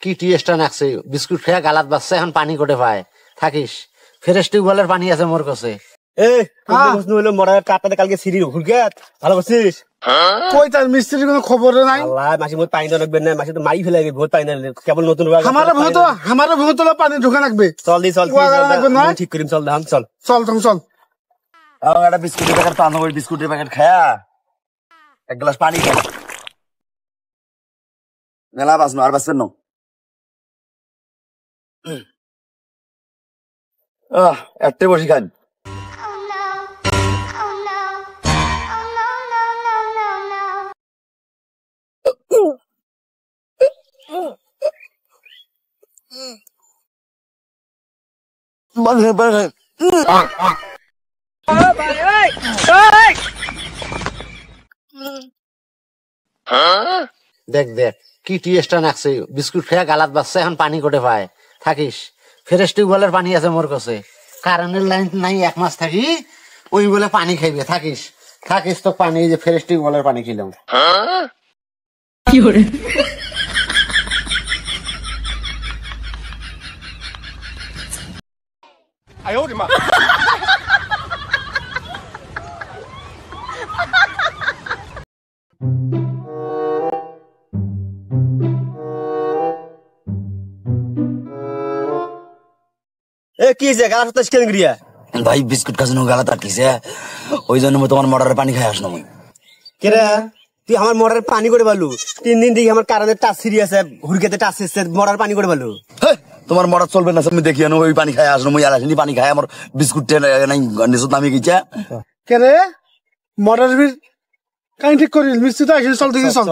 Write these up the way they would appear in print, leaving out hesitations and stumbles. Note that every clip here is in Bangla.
কি টেস্টটা নাকছে বিস্কুট খেয়ে গালাত বাচ্চা এখন পানি কোটে পায় থাকিস ফ্রেশ টিউবওয়েলের পানি আছে মোর কাছে কাটতে কালকে সিঁড়ি হুড়গাত ভালো করছিস কই তার মিস্ত্রির কোনো খবর নাই আল্লাহ মাসি মোট পানি রাখবে না মাসি তো মারি ফেলে ভোট পানি না কেবল নতুন আমারও ভূত পানি ঢোকা রাখবে চল দি চল ঠিক করিম চল ধান চল চল চল আমার একটা বিস্কুটের প্যাকেট তো আনবো বিস্কুটের প্যাকেট খায়া এক গ্লাস পানি খা মেলা বাঁচনো আর বাঁচবেন না একটাই বসি খান দেখ দেখ কি টেস্টটা নাকছে বিস্কুট খেয়ে গালাত বাচ্চা এখন পানি কোটে পায় থাকিস ফ্রেশ টিউবওয়েলের পানি আছে মোর কাছে কারেন্টের লাইন নাই 1 মাস থাকি ওই বলে পানি খাইবে থাকিস থাকিস তো পানি যে ফ্রেশ টিউবওয়েলের পানি খেলাম কি করে কি গালা গিয়া ভাই বিস্কুট খাওয়ানো গালা তাকিছে ওই জন্য তোমার মরার পানি খাই আসনো মুই কেরা তুই আমার মরার পানি করে পালু 3 দিন দেখি আমার কারেন্টের টাচ সিরি আছে হুড়কেতে টাচ এসে মরার পানি করে পালু তোমার মরা চলবে না তুমি দেখি ওই পানি খাই আসনো মুই আলাসিনি পানি খাই আমার বিস্কুট নাই নিচত নামি গেছে কেরে মরার কাই ঠিক করিল মিস্ত্রি তো আসলে চল দেখি চল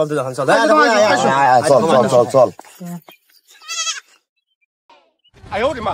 চল চল哎呦我的妈！